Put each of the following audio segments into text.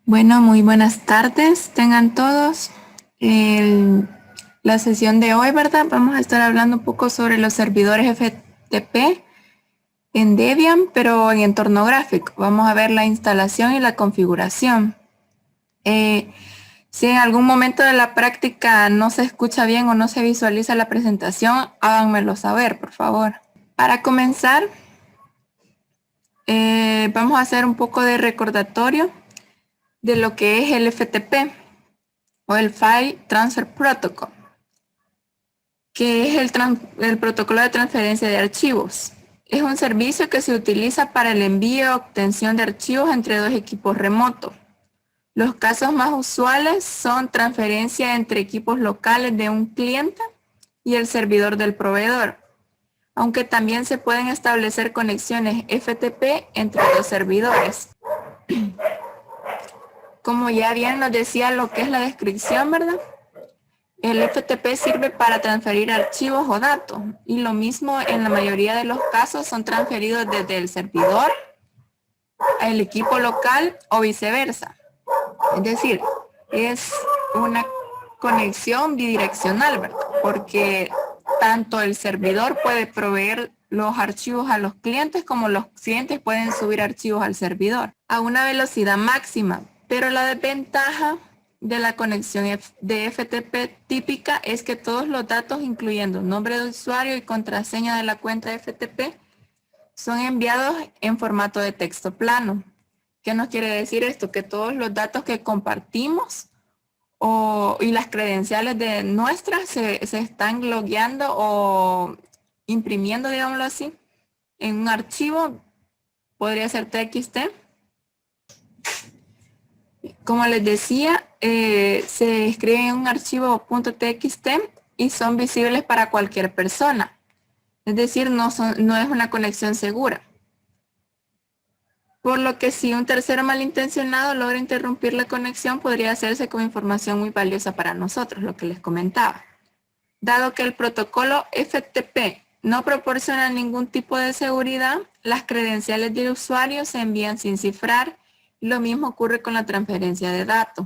Bueno, muy buenas tardes, tengan todos. El- la sesión de hoy, ¿verdad? Vamos a estar hablando un poco sobre los servidores FTP en Debian, pero en entorno gráfico. Vamos a ver la instalación y la configuración. Eh, si en algún momento de la práctica no se escucha bien o no se visualiza la presentación, háganmelo saber, por favor. Para comenzar, vamos a hacer un poco de recordatorio de lo que es el FTP. O el File Transfer Protocol, que es el protocolo de transferencia de archivos. Es un servicio que se utiliza para el envío o obtención de archivos entre dos equipos remotos. Los casos más usuales son transferencia entre equipos locales de un cliente y el servidor del proveedor, aunque también se pueden establecer conexiones FTP entre los servidores. Como ya bien nos decía lo que es la descripción, ¿verdad? El FTP sirve para transferir archivos o datos y lo mismo en la mayoría de los casos son transferidos desde el servidor al equipo local o viceversa. Es decir, es una conexión bidireccional, ¿verdad? Porque tanto el servidor puede proveer los archivos a los clientes como los clientes pueden subir archivos al servidor a una velocidad máxima. Pero la desventaja de la conexión de FTP típica es que todos los datos, incluyendo nombre de usuario y contraseña de la cuenta de FTP, son enviados en formato de texto plano. ¿Qué nos quiere decir esto? Que todos los datos que compartimos y las credenciales de nuestras se están logueando o imprimiendo, digámoslo así, en un archivo, podría ser TXT. Como les decía, se escribe en un archivo .txt y son visibles para cualquier persona. Es decir, no es una conexión segura. Por lo que si un tercero malintencionado logra interrumpir la conexión, podría hacerse con información muy valiosa para nosotros, lo que les comentaba. Dado que el protocolo FTP no proporciona ningún tipo de seguridad, las credenciales del usuario se envían sin cifrar. Lo mismo ocurre con la transferencia de datos.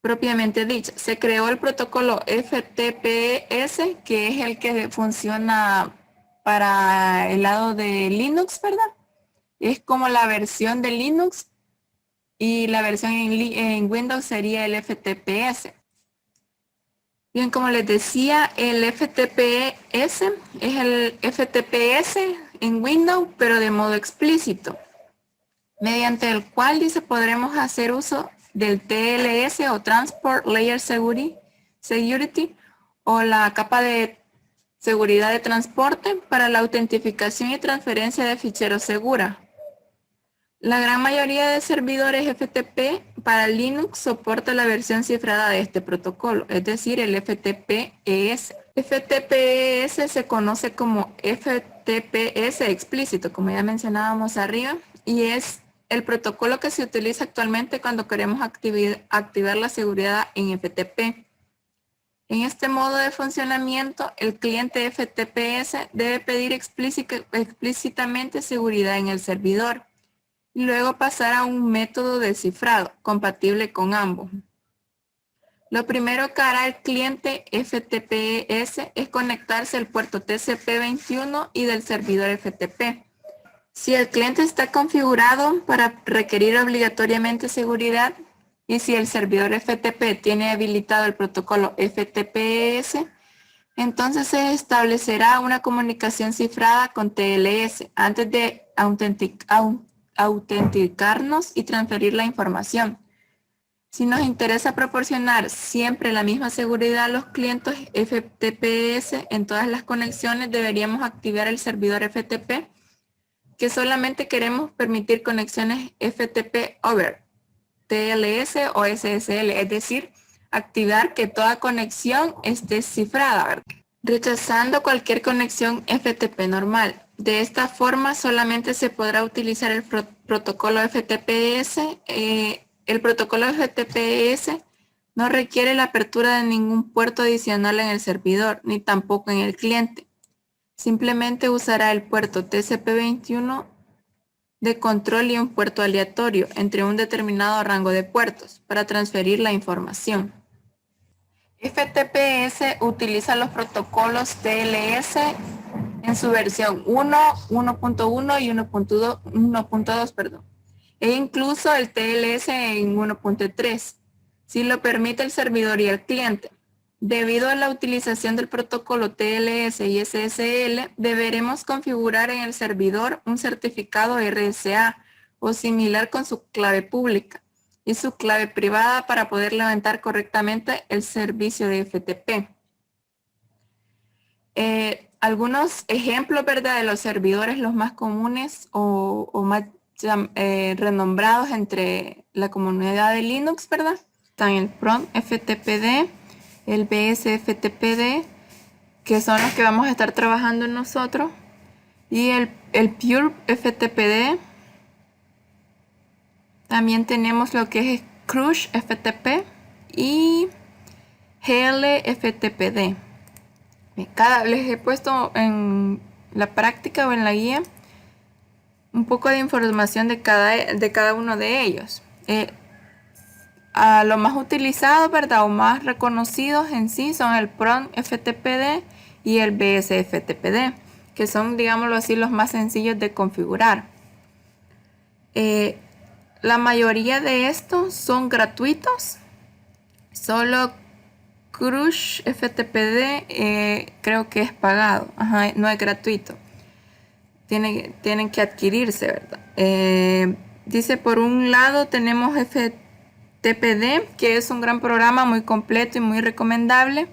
Propiamente dicho, se creó el protocolo FTPS, que es el que funciona para el lado de Linux, ¿verdad? Es como la versión de Linux y la versión en Windows sería el FTPS. Bien, como les decía, el FTPS es el FTPS en Windows, pero de modo explícito, mediante el cual dice podremos hacer uso del TLS o Transport Layer Security o la capa de seguridad de transporte para la autentificación y transferencia de ficheros segura. La gran mayoría de servidores FTP para Linux soporta la versión cifrada de este protocolo, es decir, el FTPS. FTPS se conoce como FTPS explícito, como ya mencionábamos arriba, y es el protocolo que se utiliza actualmente cuando queremos activar la seguridad en FTP. En este modo de funcionamiento, el cliente FTPS debe pedir explícitamente seguridad en el servidor y luego pasar a un método de cifrado compatible con ambos. Lo primero que hará el cliente FTPS es conectarse al puerto TCP21 y del servidor FTP. Si el cliente está configurado para requerir obligatoriamente seguridad y si el servidor FTP tiene habilitado el protocolo FTPS, entonces se establecerá una comunicación cifrada con TLS antes de autenticarnos y transferir la información. Si nos interesa proporcionar siempre la misma seguridad a los clientes FTPS en todas las conexiones, deberíamos activar el servidor FTP, que solamente queremos permitir conexiones FTP over TLS o SSL, es decir, activar que toda conexión esté cifrada, ¿verdad? Rechazando cualquier conexión FTP normal. De esta forma solamente se podrá utilizar el protocolo FTPS. El protocolo FTPS no requiere la apertura de ningún puerto adicional en el servidor, ni tampoco en el cliente. Simplemente usará el puerto TCP21 de control y un puerto aleatorio entre un determinado rango de puertos para transferir la información. FTPS utiliza los protocolos TLS en su versión 1, 1.1 y 1.2, perdón, e incluso el TLS en 1.3, si lo permite el servidor y el cliente. Debido a la utilización del protocolo TLS y SSL, deberemos configurar en el servidor un certificado RSA o similar con su clave pública y su clave privada para poder levantar correctamente el servicio de FTP. Algunos ejemplos, ¿verdad?, de los servidores los más comunes o más renombrados entre la comunidad de Linux, ¿verdad? Están el PROM FTPD, el BSFTPD, que son los que vamos a estar trabajando nosotros, y el Pure FTPD. También tenemos lo que es Crush FTP y GLFTPD. Les he puesto en la práctica o en la guía un poco de información de cada uno de ellos. A lo más utilizado, ¿verdad?, o más reconocidos en sí son el PROM FTPD y el BSFTPD, que son, digámoslo así, los más sencillos de configurar. La mayoría de estos son gratuitos. Solo Crush FTPD creo que es pagado. Ajá, no es gratuito. Tienen que adquirirse, ¿verdad? Dice, por un lado tenemos FTPD, que es un gran programa muy completo y muy recomendable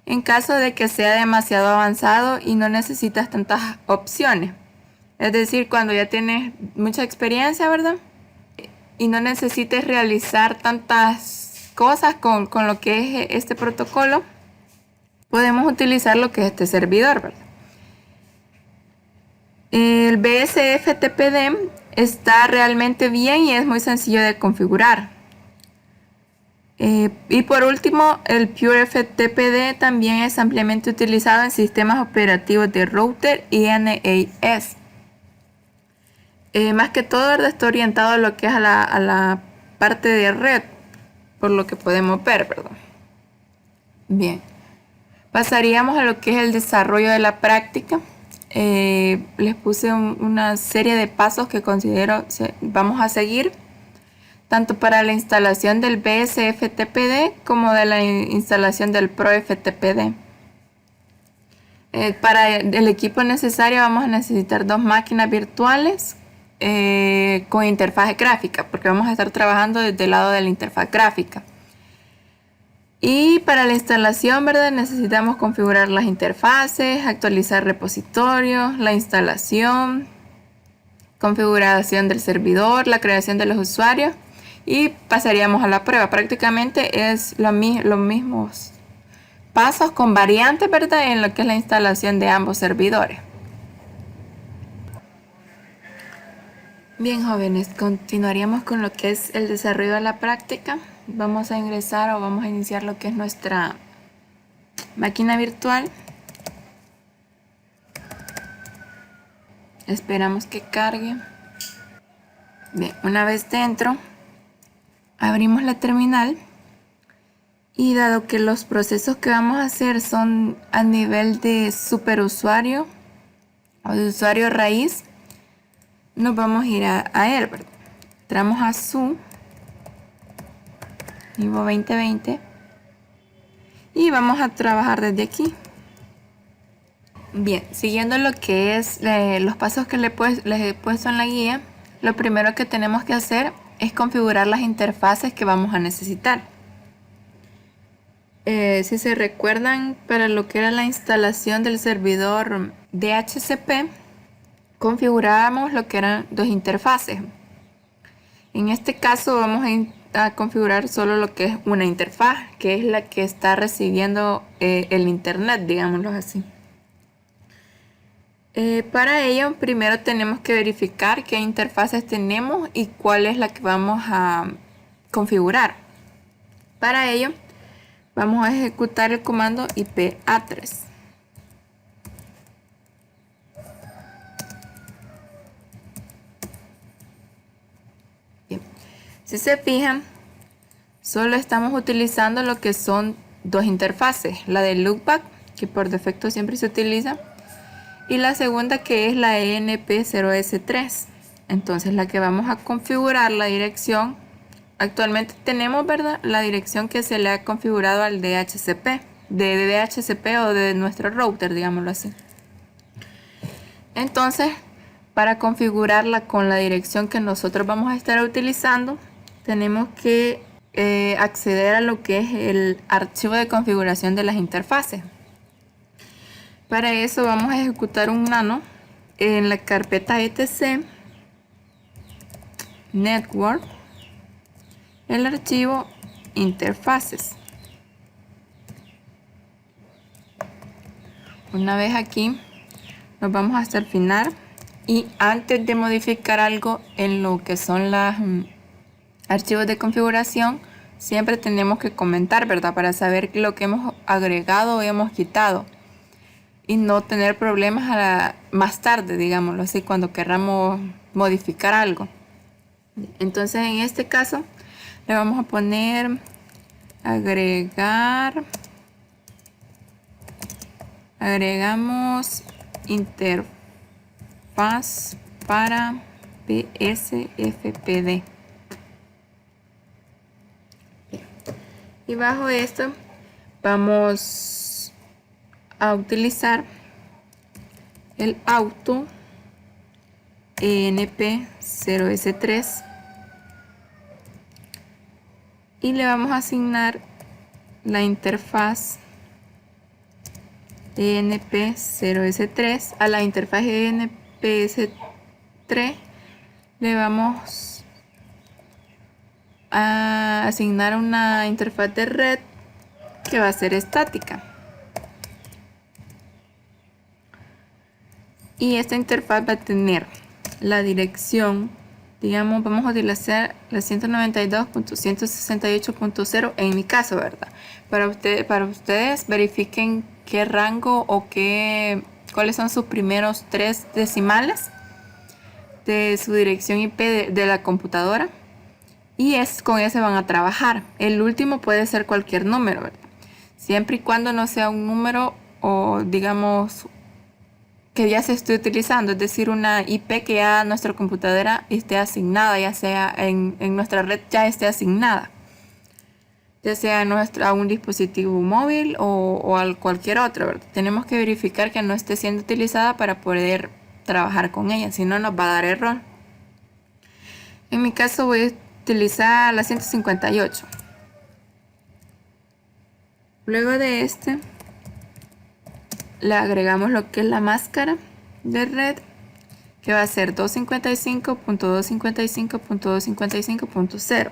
en caso de que sea demasiado avanzado y no necesitas tantas opciones. Es decir, cuando ya tienes mucha experiencia, ¿verdad?, y no necesites realizar tantas cosas con lo que es este protocolo, podemos utilizar lo que es este servidor, ¿verdad? El BSFTPD está realmente bien y es muy sencillo de configurar. Y por último, el Pure FTPD también es ampliamente utilizado en sistemas operativos de router y NAS. Más que todo, ¿verdad?, está orientado a lo que es a la parte de red, por lo que podemos ver, ¿verdad? Bien, pasaríamos a lo que es el desarrollo de la práctica. Les puse una serie de pasos que considero vamos a seguir, tanto para la instalación del BSFTPD como de la instalación del ProFTPD. Para el equipo necesario vamos a necesitar 2 máquinas virtuales con interfaz gráfica, porque vamos a estar trabajando desde el lado de la interfaz gráfica. Y para la instalación, ¿verdad?, necesitamos configurar las interfaces, actualizar repositorios, la instalación, configuración del servidor, la creación de los usuarios, y pasaríamos a la prueba. Prácticamente es los mismos pasos con variantes, ¿verdad?, en lo que es la instalación de ambos servidores. Bien, jóvenes, continuaríamos con lo que es el desarrollo de la práctica. Vamos a ingresar o vamos a iniciar lo que es nuestra máquina virtual. Esperamos que cargue. Bien, una vez dentro, abrimos la terminal y dado que los procesos que vamos a hacer son a nivel de superusuario o de usuario raíz, nos vamos a ir a él, ¿verdad? Entramos a su Ivo 2020 y vamos a trabajar desde aquí. Bien, siguiendo lo que es los pasos que les he puesto en la guía, lo primero que tenemos que hacer es configurar las interfaces que vamos a necesitar. Si se recuerdan, para lo que era la instalación del servidor DHCP, configurábamos lo que eran 2 interfaces. En este caso vamos a configurar solo lo que es una interfaz, que es la que está recibiendo el internet, digámoslo así. Para ello, primero tenemos que verificar qué interfaces tenemos y cuál es la que vamos a configurar. Para ello, vamos a ejecutar el comando IP-address. Si se fijan, solo estamos utilizando lo que son dos interfaces, la de loopback, que por defecto siempre se utiliza, y la segunda, que es la ENP0S3. Entonces la que vamos a configurar la dirección, actualmente tenemos, ¿verdad?, la dirección que se le ha configurado al DHCP, de DHCP o de nuestro router, digámoslo así. Entonces, para configurarla con la dirección que nosotros vamos a estar utilizando, tenemos que acceder a lo que es el archivo de configuración de las interfaces. Para eso vamos a ejecutar un nano en la carpeta etc network, el archivo interfaces. Una vez aquí, nos vamos hasta el final, y antes de modificar algo en lo que son los archivos de configuración, siempre tenemos que comentar, ¿verdad?, para saber lo que hemos agregado o hemos quitado y no tener problemas más tarde, digámoslo así, cuando queramos modificar algo. Entonces, en este caso, le vamos a poner agregamos interfaz para PSFPD. Y bajo esto vamos a utilizar el auto ENP0S3 y le vamos a asignar la interfaz ENP0S3. A la interfaz ENP0S3 le vamos a asignar una interfaz de red que va a ser estática, y esta interfaz va a tener la dirección, digamos, vamos a utilizar la 192.168.0 en mi caso, ¿verdad? Para ustedes verifiquen qué rango o cuáles son sus primeros 3 decimales de su dirección IP de la computadora, y con ese van a trabajar. El último puede ser cualquier número, ¿verdad?, siempre y cuando no sea un número, o digamos, que ya se esté utilizando, es decir, una IP que ya nuestra computadora esté asignada, ya sea en nuestra red ya esté asignada, ya sea a un dispositivo móvil o a cualquier otro, ¿verdad? Tenemos que verificar que no esté siendo utilizada para poder trabajar con ella, si no nos va a dar error. En mi caso voy a utilizar la 158. Luego de le agregamos lo que es la máscara de red, que va a ser 255.255.255.0,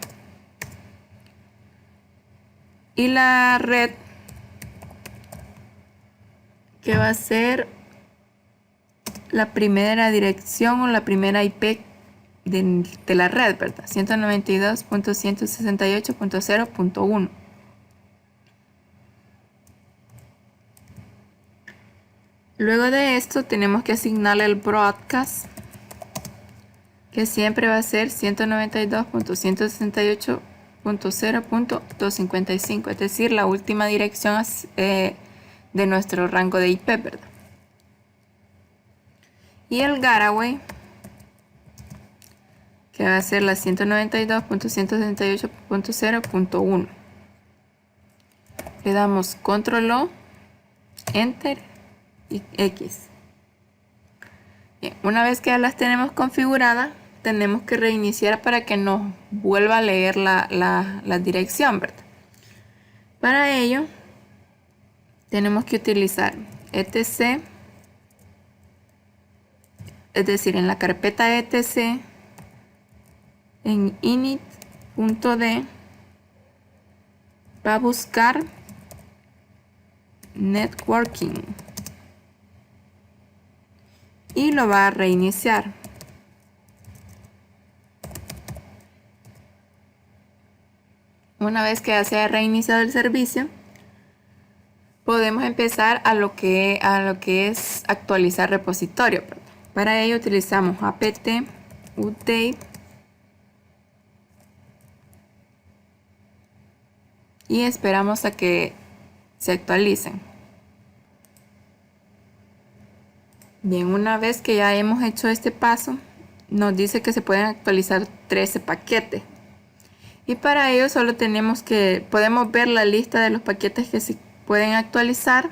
y la red, que va a ser la primera dirección o la primera IP de la red, ¿verdad?, 192.168.0.1. Luego de esto tenemos que asignarle el broadcast, que siempre va a ser 192.168.0.255, es decir, la última dirección de nuestro rango de IP, ¿verdad? Y el gateway, que va a ser la 192.168.0.1. Le damos control O, enter y X. Bien, una vez que ya las tenemos configuradas, tenemos que reiniciar para que nos vuelva a leer la dirección, ¿verdad? Para ello tenemos que utilizar etc, es decir, en la carpeta etc, en init.d va a buscar networking y lo va a reiniciar. Una vez que ya se ha reiniciado el servicio, podemos empezar a lo que es actualizar repositorio. Para ello utilizamos apt update y esperamos a que se actualicen. Bien, una vez que ya hemos hecho este paso, nos dice que se pueden actualizar 13 paquetes. Y para ello solo podemos ver la lista de los paquetes que se pueden actualizar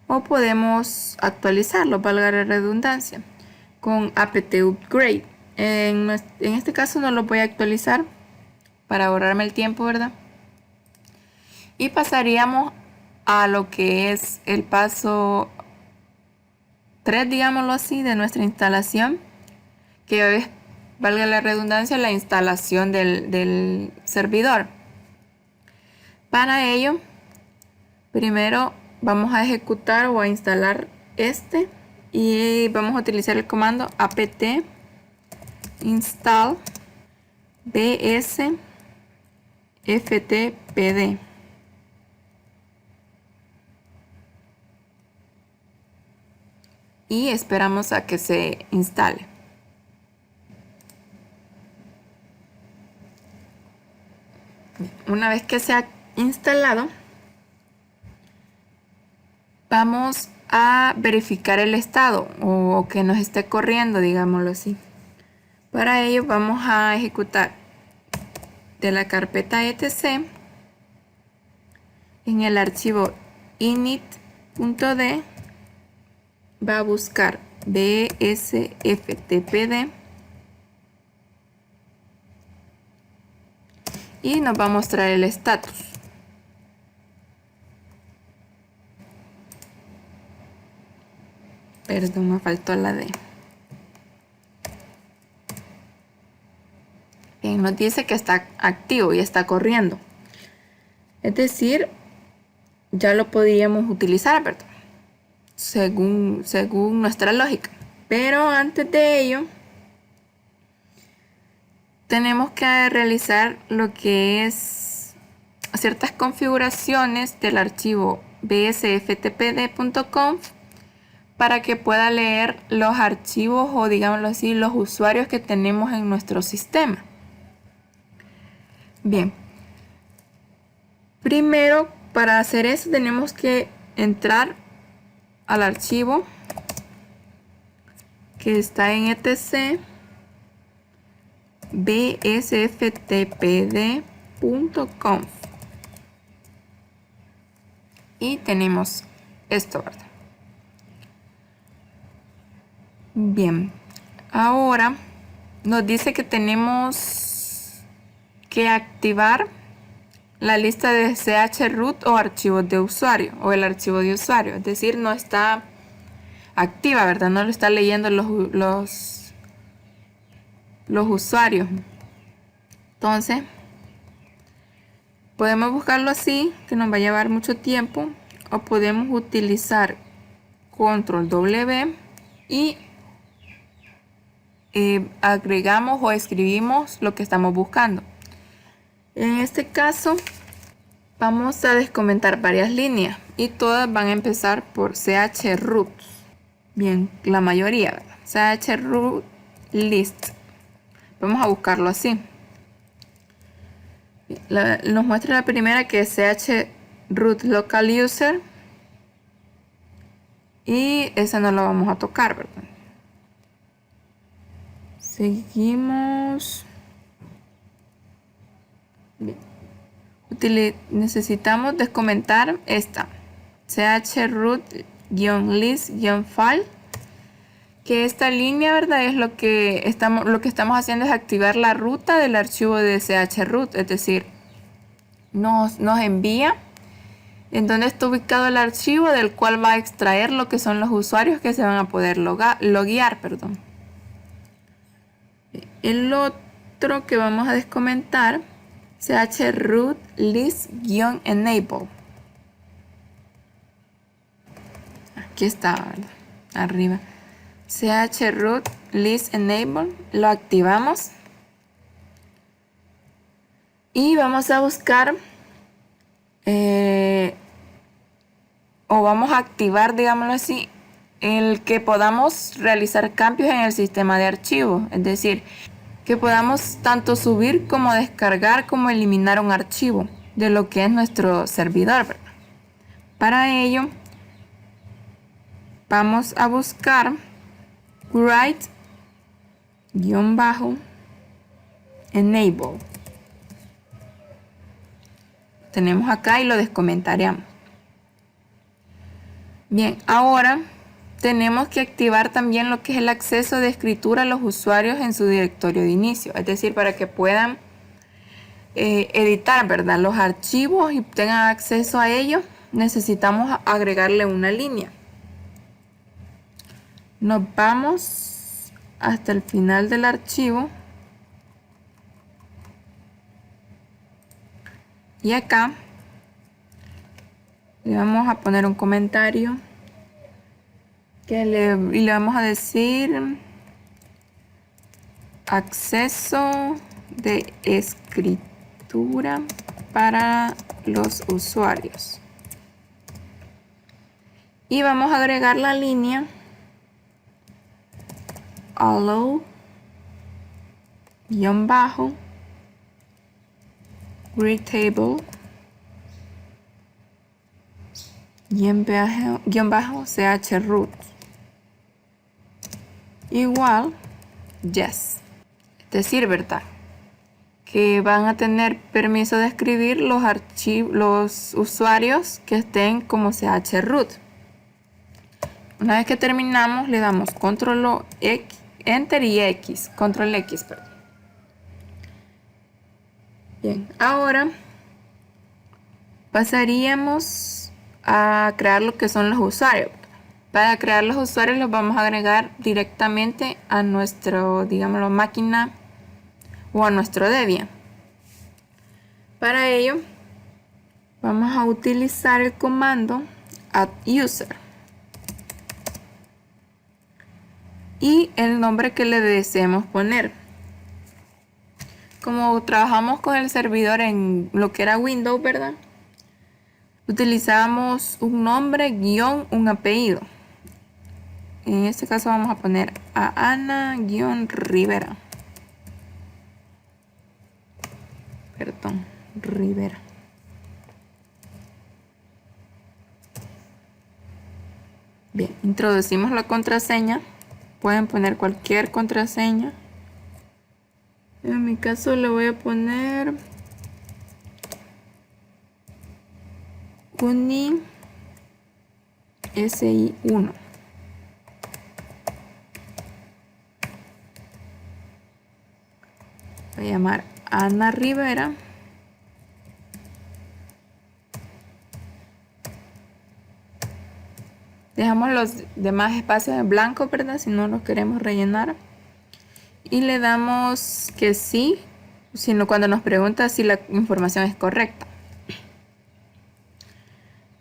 o podemos actualizarlos, valga la redundancia, con apt upgrade. En este caso no lo voy a actualizar para ahorrarme el tiempo, ¿verdad? Y pasaríamos a lo que es el paso 3, digámoslo así, de nuestra instalación, que es, valga la redundancia, la instalación del servidor. Para ello, primero vamos a ejecutar o a instalar y vamos a utilizar el comando apt install bsftpd. Y esperamos a que se instale. Una vez que se ha instalado, vamos a verificar el estado o que nos esté corriendo, digámoslo así. Para ello vamos a ejecutar de la carpeta etc en el archivo init.d, va a buscar bsftpd y nos va a mostrar el estatus. Perdón, me faltó la D. Bien, nos dice que está activo y está corriendo. Es decir, ya lo podríamos utilizar, ¿verdad? Según nuestra lógica. Pero antes de ello, tenemos que realizar lo que es ciertas configuraciones del archivo bsftpd.conf para que pueda leer los archivos o, digámoslo así, los usuarios que tenemos en nuestro sistema. Bien, primero para hacer eso tenemos que entrar al archivo que está en etc bsftpd.conf y tenemos esto, ¿verdad? Bien, ahora nos dice que tenemos que activar la lista de chroot o archivos de usuario o el archivo de usuario, es decir, no está activa, ¿verdad? No lo está leyendo los usuarios. Entonces podemos buscarlo así, que nos va a llevar mucho tiempo, o podemos utilizar control W y agregamos o escribimos lo que estamos buscando. En este caso vamos a descomentar varias líneas y todas van a empezar por chroot. Bien, la mayoría, ¿verdad? chroot list. Vamos a buscarlo así. Nos muestra la primera, que es chroot local user, y esa no la vamos a tocar, ¿verdad? Seguimos. Bien. Necesitamos descomentar esta chroot-list-file, que esta línea, ¿verdad? Es lo que estamos haciendo es activar la ruta del archivo de chroot, es decir, nos envía en donde está ubicado el archivo del cual va a extraer lo que son los usuarios que se van a poder loguear, perdón. El otro que vamos a descomentar, chroot list-enable. Aquí está, ¿verdad? Arriba. chroot list-enable. Lo activamos. Y vamos a buscar o vamos a activar, digámoslo así, el que podamos realizar cambios en el sistema de archivos. Es decir, que podamos tanto subir como descargar como eliminar un archivo. de lo que es nuestro servidor, ¿verdad? Para ello, vamos a buscar write-enable. Tenemos acá y lo descomentaremos. Bien, ahora tenemos que activar también lo que es el acceso de escritura a los usuarios en su directorio de inicio. Es decir, para que puedan editar, ¿verdad?, los archivos y tengan acceso a ellos, necesitamos agregarle una línea. Nos vamos hasta el final del archivo. Y acá le vamos a poner un comentario y le vamos a decir acceso de escritura para los usuarios. Y vamos a agregar la línea allow _readtable _chroot igual yes. Es decir, ¿verdad?, que van a tener permiso de escribir los usuarios que estén como chroot. Una vez que terminamos, le damos control enter y X, control X, perdón. Bien, ahora pasaríamos a crear lo que son los usuarios. Para crear los usuarios los vamos a agregar directamente a nuestro, digámoslo, máquina o a nuestro Debian. Para ello vamos a utilizar el comando @user y el nombre que le deseemos poner. Como trabajamos con el servidor en lo que era Windows, ¿verdad?, utilizamos un nombre guión un apellido. En este caso vamos a poner a Ana-Rivera. Perdón, Rivera. Bien, introducimos la contraseña. Pueden poner cualquier contraseña. En mi caso le voy a poner Uni SI1. Voy a llamar Ana Rivera. Dejamos los demás espacios en blanco, ¿verdad?, si no los queremos rellenar. Y le damos que sí, sino cuando nos pregunta si la información es correcta.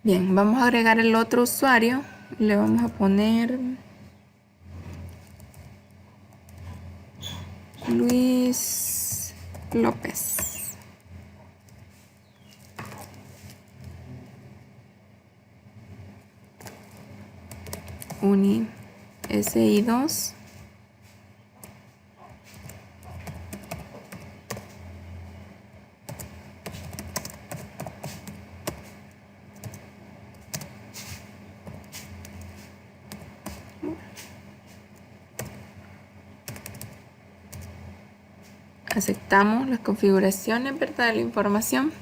Bien, vamos a agregar el otro usuario. Le vamos a poner Luis López. Uni SI2. Aceptamos las configuraciones, ¿verdad?, de la información.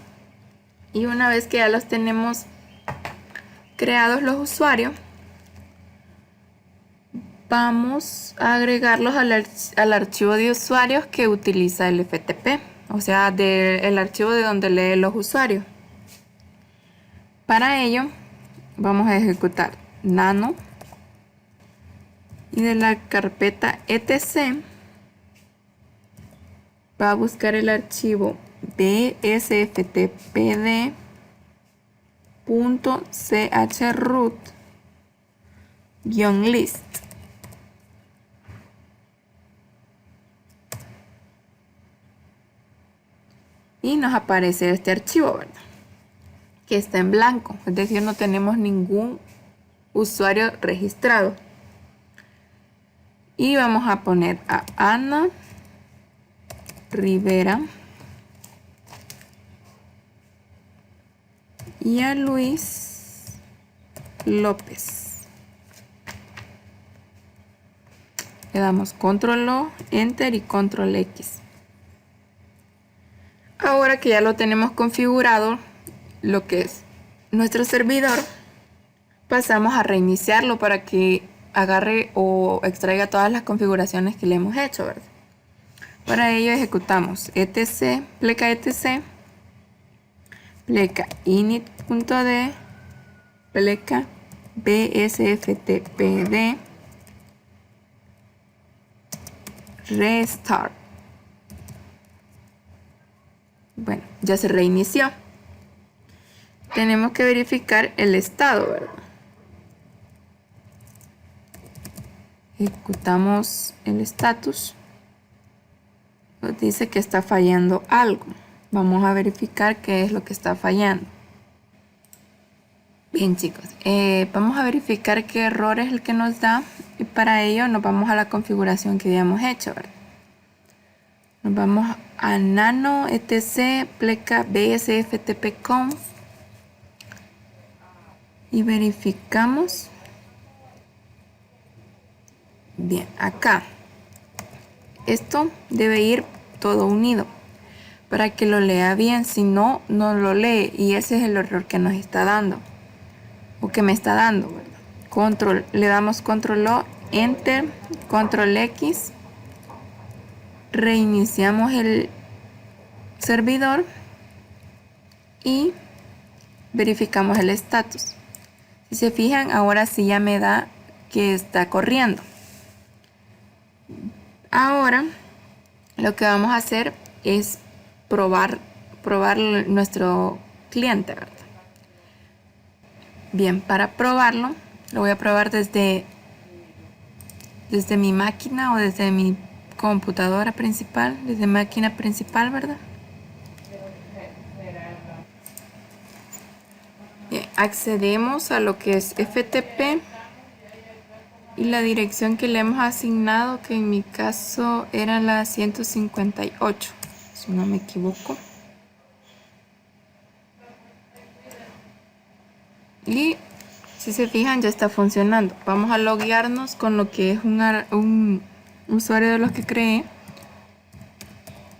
Y una vez que ya los tenemos creados los usuarios, vamos a agregarlos al archivo de usuarios que utiliza el FTP, o sea, el archivo de donde lee los usuarios. Para ello, vamos a ejecutar nano y de la carpeta etc va a buscar el archivo bsftpd.chroot-list. Y nos aparece este archivo, ¿verdad?, que está en blanco, es decir, no tenemos ningún usuario registrado. Y vamos a poner a Ana Rivera y a Luis López. Le damos control O, enter y control X. Ahora que ya lo tenemos configurado, lo que es nuestro servidor, pasamos a reiniciarlo para que agarre o extraiga todas las configuraciones que le hemos hecho, ¿verdad? Para ello ejecutamos etc, pleca etc, pleca init.d, pleca bsftpd, restart. Bueno, ya se reinició. Tenemos que verificar el estado, ¿verdad? Ejecutamos el status. Nos dice que está fallando algo. Vamos a verificar qué es lo que está fallando. Bien, chicos, vamos a verificar qué error es el que nos da, y para ello nos vamos a la configuración que habíamos hecho, ¿verdad? Nos vamos a nano etc pleca bsftpconf y verificamos. Bien, acá esto debe ir todo unido para que lo lea bien, si no, no lo lee, y ese es el error que nos está dando o que me está dando, ¿verdad? Control, le damos control O, enter, control X, reiniciamos el servidor y verificamos el estatus. Si se fijan, ahora sí ya me da que está corriendo. Ahora lo que vamos a hacer es probar nuestro cliente, ¿verdad? Bien, para probarlo, lo voy a probar desde mi máquina o desde mi computadora principal, desde máquina principal, ¿verdad? Bien, accedemos a lo que es FTP y la dirección que le hemos asignado, que en mi caso era la 158, si no me equivoco. Y si se fijan, ya está funcionando. Vamos a loguearnos con lo que es un usuario de los que creé,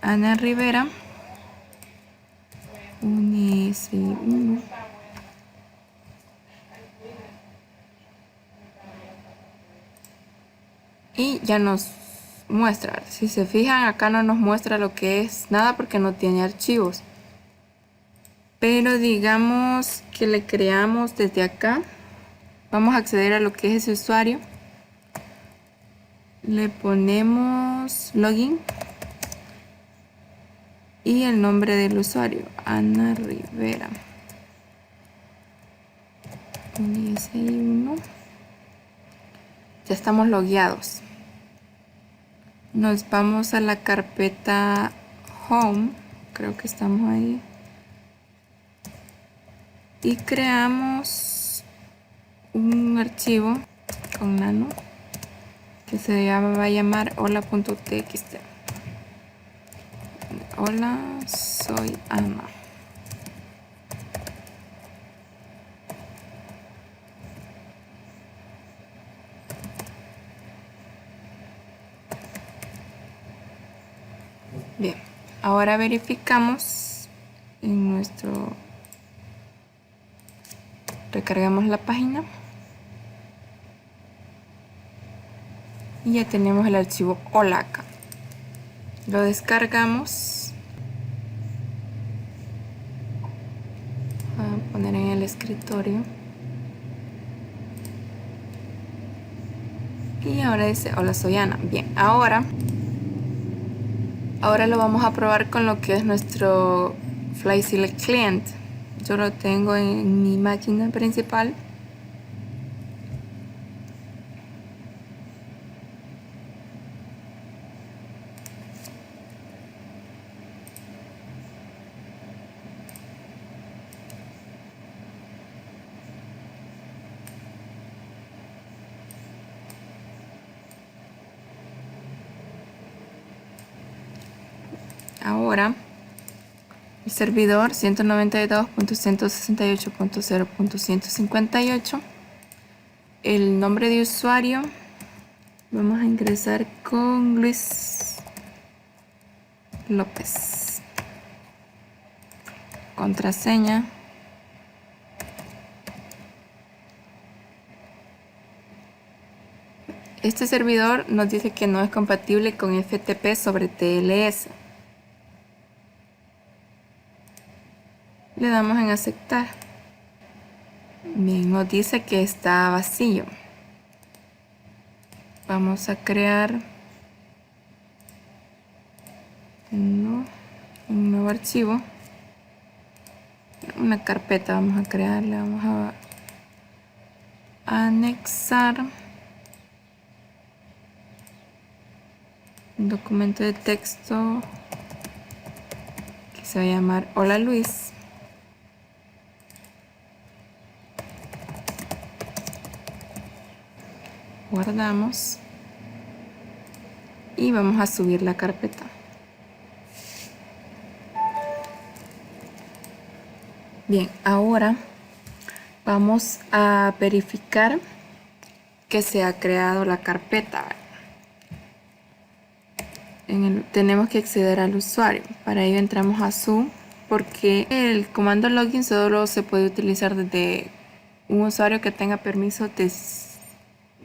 Ana Rivera, Unice1. Y ya nos muestra. Si se fijan, acá no nos muestra lo que es nada porque no tiene archivos. Pero digamos que le creamos desde acá. Vamos a acceder a lo que es ese usuario. Le ponemos login y el nombre del usuario, Ana Rivera. Unice1. Ya estamos logueados. Nos vamos a la carpeta Home, creo que estamos ahí, y creamos un archivo con nano que va a llamar hola.txt. Hola, soy Ana. Bien, ahora verificamos en nuestro, recargamos la página y ya tenemos el archivo hola acá. Lo descargamos, voy a poner en el escritorio y ahora dice hola, soy Ana. Bien, ahora lo vamos a probar con lo que es nuestro FlySelect Client. Yo lo tengo en mi máquina principal. Ahora El servidor 192.168.0.158. El nombre de usuario, vamos a ingresar con Luis López. Contraseña. Este servidor nos dice que no es compatible con FTP sobre TLS. Le damos en aceptar. Bien, nos dice que está vacío. Vamos a crear un nuevo archivo. Una carpeta vamos a crearle. Vamos a anexar un documento de texto que se va a llamar Hola Luis. Guardamos y vamos a subir la carpeta. Bien, ahora vamos a verificar que se ha creado la carpeta. Tenemos que acceder al usuario. Para ello entramos a su, porque el comando login solo se puede utilizar desde un usuario que tenga permiso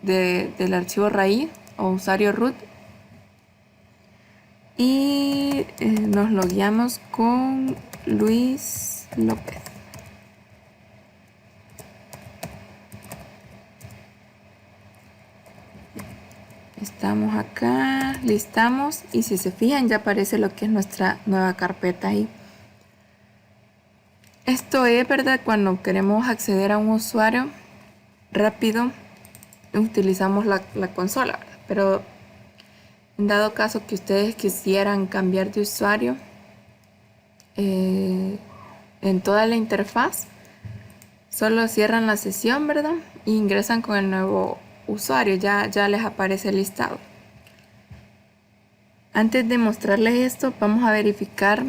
del archivo raíz o usuario root. Y nos logueamos con Luis López. Estamos acá, listamos y si se fijan ya aparece lo que es nuestra nueva carpeta ahí. Esto es verdad cuando queremos acceder a un usuario rápido, utilizamos la consola, ¿verdad? Pero en dado caso que ustedes quisieran cambiar de usuario en toda la interfaz, solo cierran la sesión, ¿verdad? E ingresan con el nuevo usuario, ya les aparece el listado. Antes de mostrarles esto, vamos a verificar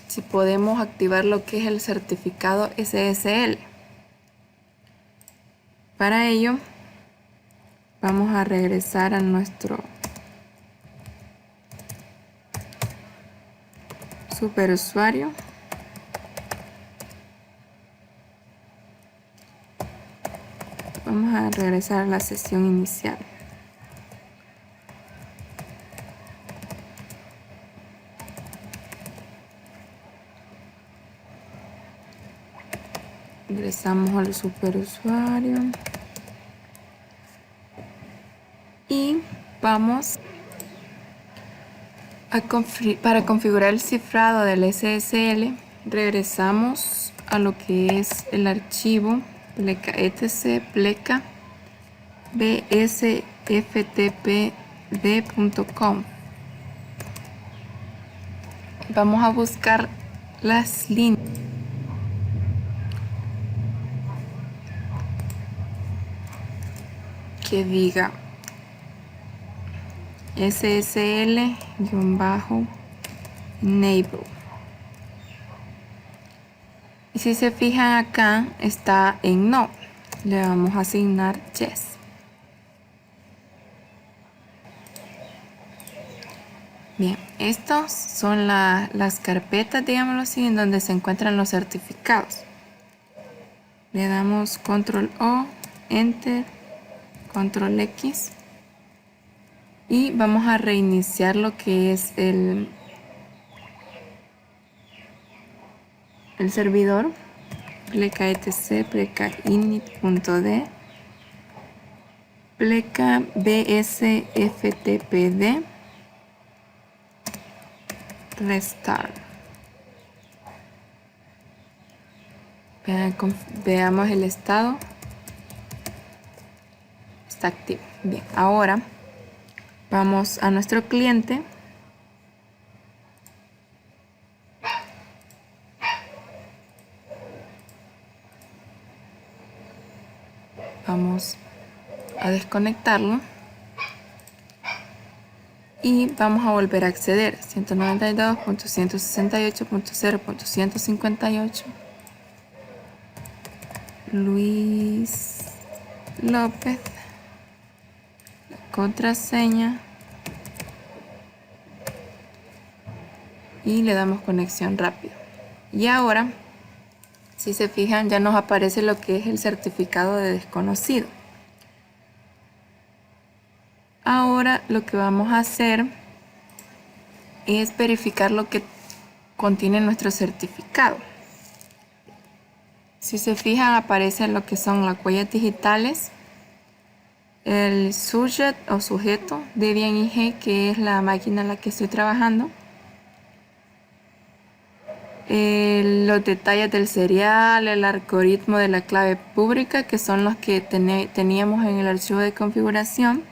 si podemos activar lo que es el certificado SSL. Para ello, vamos a regresar a nuestro superusuario. Vamos a regresar a la sesión inicial. Ingresamos al superusuario y vamos para configurar el cifrado del SSL. Regresamos a lo que es el archivo pleca etc pleca bsftpd.com. Vamos a buscar las líneas que diga SSL-enable. Y si se fijan acá está en no. Le vamos a asignar yes. Bien, estas son las carpetas, digámoslo así, en donde se encuentran los certificados. Le damos control O, enter, control X y vamos a reiniciar lo que es el servidor pleca etc pleca init.d pleca bsftpd restart. Veamos el estado. Está activo. Bien, ahora vamos a nuestro cliente. Vamos a desconectarlo y vamos a volver a acceder 192.168.0.158 Luis López, la contraseña, y le damos conexión rápida. Y ahora, si se fijan, ya nos aparece lo que es el certificado de desconocido. Ahora lo que vamos a hacer es verificar lo que contiene nuestro certificado. Si se fijan, aparece lo que son las huellas digitales, el subject o sujeto Debian IG, que es la máquina en la que estoy trabajando, los detalles del serial, el algoritmo de la clave pública, que son los que teníamos en el archivo de configuración,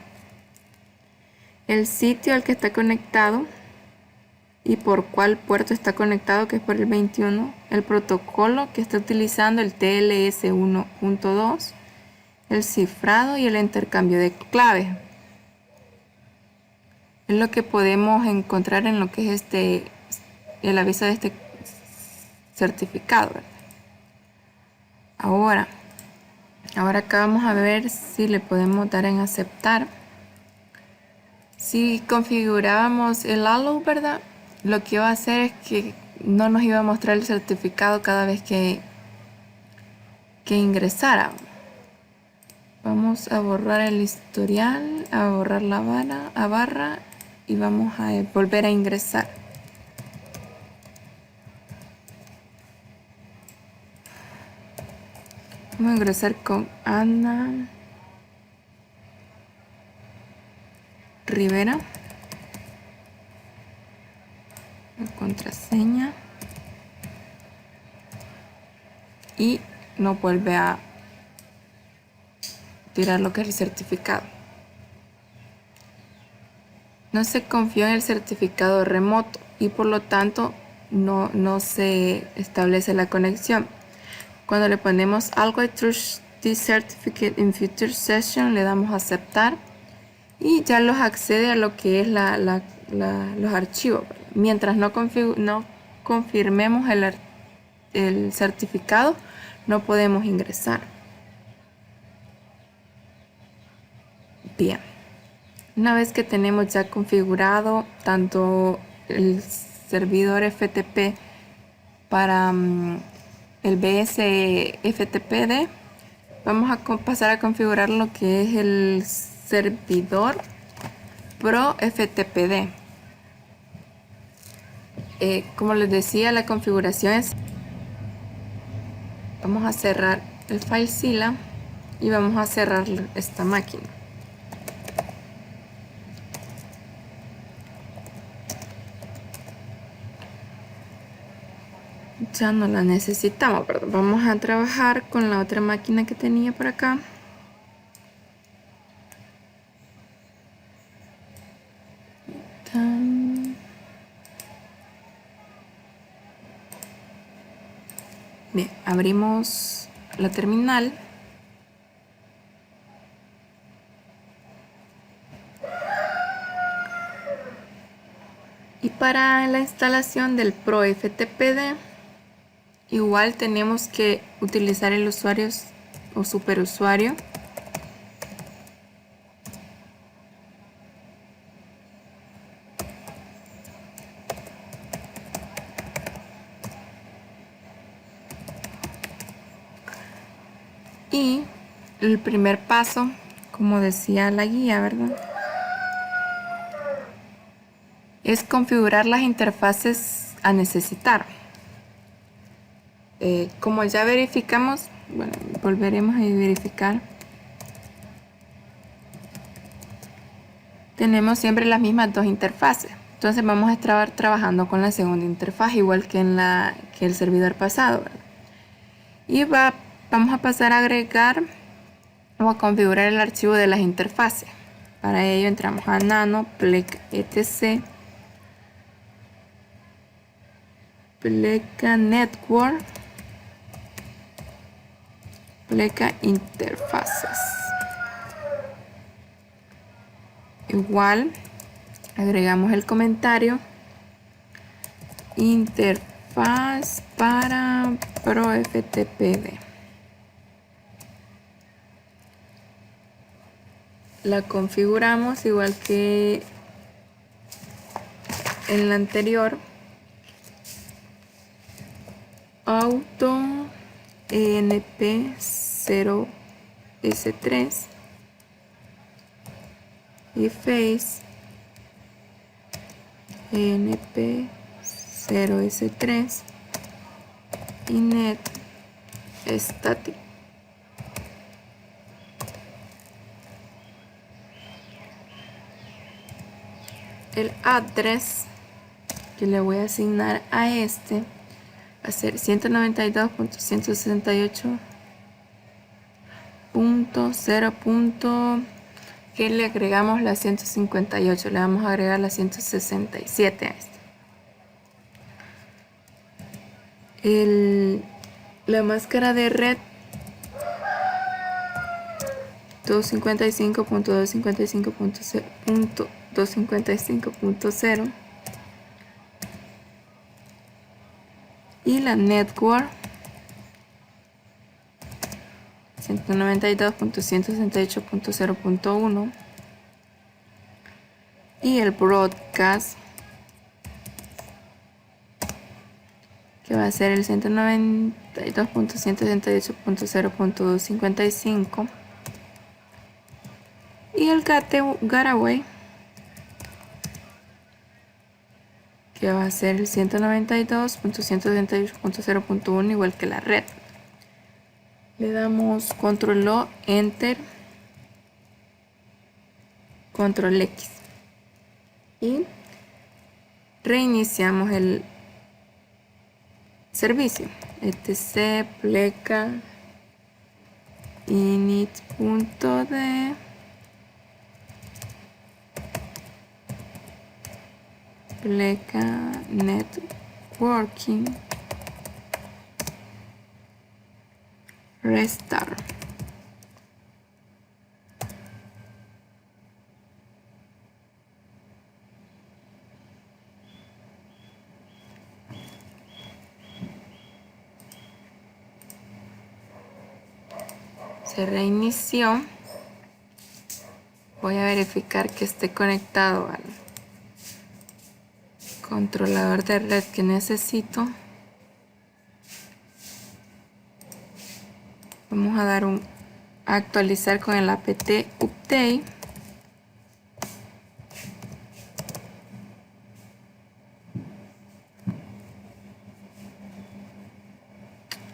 el sitio al que está conectado y por cuál puerto está conectado, que es por el 21, el protocolo que está utilizando, el TLS 1.2, el cifrado y el intercambio de claves. Es lo que podemos encontrar en lo que es el aviso de este certificado, ¿verdad? Ahora acá vamos a ver si le podemos dar en aceptar. Si configurábamos el allow, ¿verdad? Lo que iba a hacer es que no nos iba a mostrar el certificado cada vez que ingresara. Vamos a borrar el historial, a borrar la barra y vamos a volver a ingresar. Vamos a ingresar con Ana Rivera. La contraseña. Y no vuelve a tirar lo que es el certificado. No se confió en el certificado remoto y por lo tanto no se establece la conexión. Cuando le ponemos algo trust this certificate in future session, le damos a aceptar y ya los accede a lo que es los archivos. Mientras no confirmemos el certificado, no podemos ingresar. Bien, una vez que tenemos ya configurado tanto el servidor FTP para el BSFTPD, vamos a pasar a configurar lo que es el servidor Pro FTPD. Como les decía, la configuración es: vamos a cerrar el FileZilla y vamos a cerrar esta máquina. Ya no la necesitamos, perdón. Vamos a trabajar con la otra máquina que tenía por acá. Bien, abrimos la terminal. Y para la instalación del Pro FTPD, igual tenemos que utilizar el usuario o superusuario. Y el primer paso, como decía la guía, ¿verdad?, es configurar las interfaces a necesitar. Como ya verificamos, bueno, volveremos a verificar. Tenemos siempre las mismas dos interfaces. Entonces vamos a estar trabajando con la segunda interfaz, igual que en que el servidor pasado, ¿verdad? Y vamos a pasar a agregar o a configurar el archivo de las interfaces. Para ello entramos a nano, pleca etc, pleca network, pleca interfaces. Igual Agregamos el comentario. Interfaz para ProFTPD. La configuramos igual que en la anterior. Auto ENP0S3 y Face ENP0S3 y Net Static. El address que le voy a asignar a este va a ser 192.168.0. que le agregamos la 158, le vamos a agregar la 167 a este. La máscara de red 255.255.0 y la network 192.168.0.1 y el broadcast que va a ser el 192.168.0.255 y el gateway que va a ser el 192.168.0.1 igual que la red. Le damos control O, enter, control X y reiniciamos el servicio. etc pleca init.d pleca networking restart. Se reinició. Voy a verificar que esté conectado al controlador de red que necesito. Vamos a dar a actualizar con el apt update.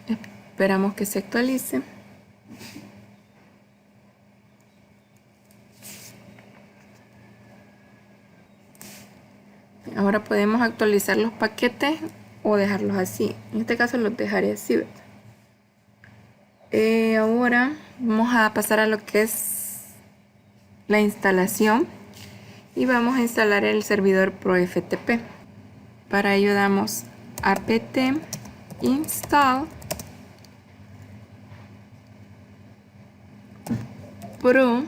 Esperamos que se actualice. Ahora podemos actualizar los paquetes o dejarlos así. En este caso los dejaré así, ¿verdad? Ahora vamos a pasar a lo que es la instalación y vamos a instalar el servidor ProFTP. Para ello damos apt install ProFTPD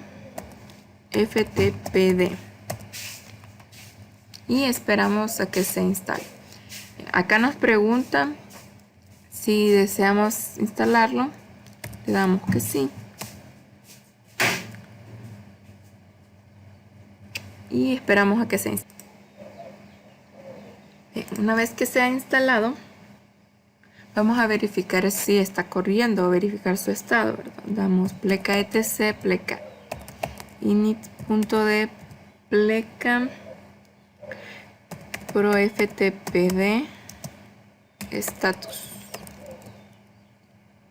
y esperamos a que se instale. Acá nos pregunta si deseamos instalarlo. Le damos que sí. Y esperamos a que se instale. Una vez que se ha instalado, vamos a verificar si está corriendo o verificar su estado, ¿verdad? Damos pleca etc pleca init.d pleca ProFTPD status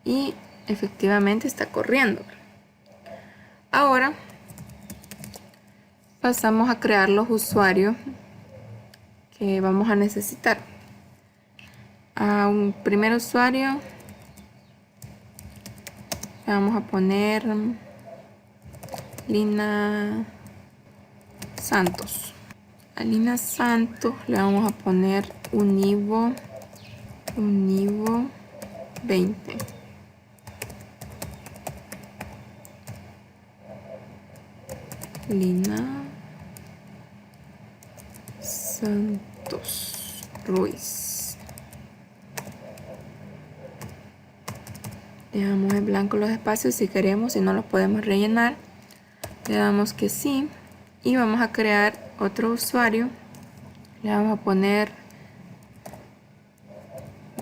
y efectivamente está corriendo. Ahora pasamos a crear los usuarios que vamos a necesitar. A un primer usuario le vamos a poner Lina Santos. A Lina Santos le vamos a poner Univo 20. Lina Dejamos en blanco los espacios si queremos, si no los podemos rellenar. Le damos que sí. Y vamos a crear otro usuario. Le vamos a poner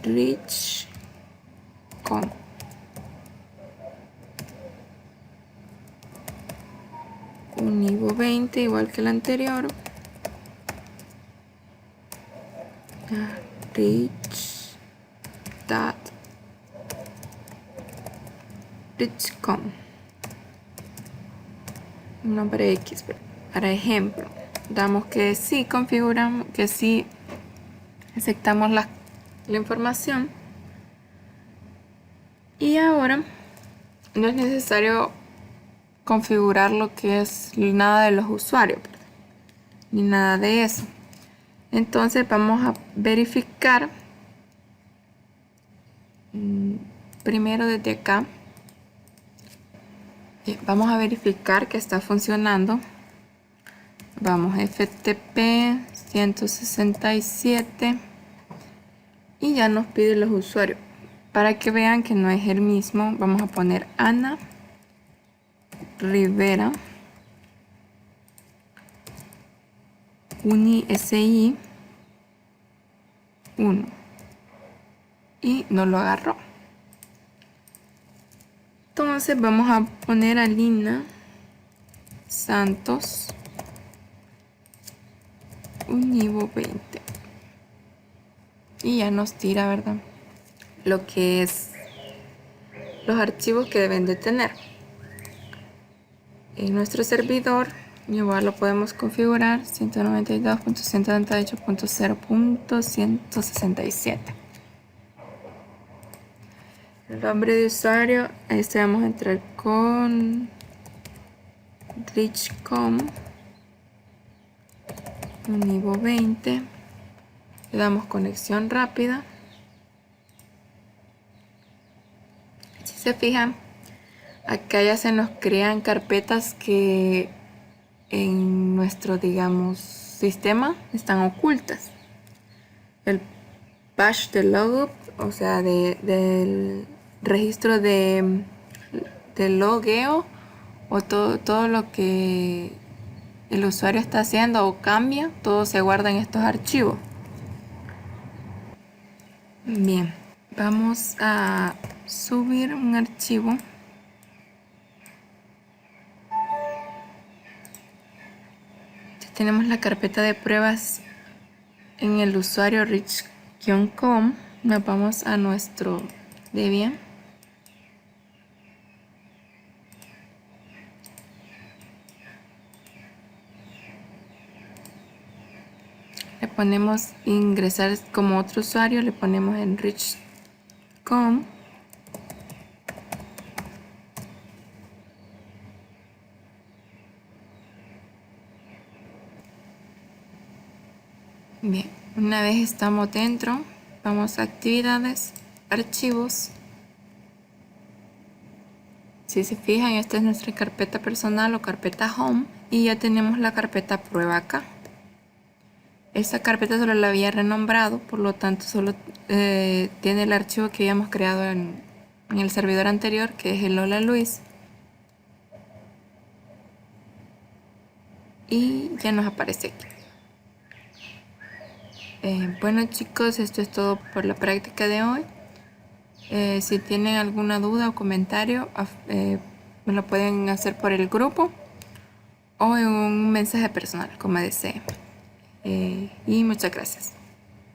rich.com. Univo 20 igual que el anterior. Rich.com. Un nombre X, para ejemplo. Damos que sí, configuramos que sí, aceptamos la información. Y ahora no es necesario configurar lo que es nada de los usuarios, ni nada de eso. Entonces vamos a verificar primero desde acá. Vamos a verificar que está funcionando. Vamos a FTP 167 y ya nos pide los usuarios. Para que vean que no es el mismo, vamos a poner Ana Rivera UniSI 1 y no lo agarró. Entonces vamos a poner a Lina Santos Univo 20 y ya nos tira, ¿verdad?, lo que es los archivos que deben de tener. En nuestro servidor igual lo podemos configurar 192.168.0.167. El nombre de usuario, este vamos a entrar con rich.com Univo 20. Le damos conexión rápida. Si se fijan, acá ya se nos crean carpetas que en nuestro, digamos, sistema están ocultas. El bash de logup, o sea, del registro de logueo, o todo lo que el usuario está haciendo o cambia, todo se guarda en estos archivos. Bien, vamos a subir un archivo. Ya tenemos la carpeta de pruebas en el usuario rich.com. Nos vamos a nuestro Debian. Le ponemos ingresar como otro usuario, le ponemos en rich.com. Bien, una vez estamos dentro, vamos a actividades, archivos. Si se fijan, esta es nuestra carpeta personal o carpeta home y ya tenemos la carpeta prueba acá. Esta carpeta solo la había renombrado, por lo tanto solo tiene el archivo que habíamos creado en el servidor anterior, que es el Hola Luis. Y ya nos aparece aquí. Bueno chicos, esto es todo por la práctica de hoy. Si tienen alguna duda o comentario, me lo pueden hacer por el grupo o en un mensaje personal, como deseen. Y muchas gracias.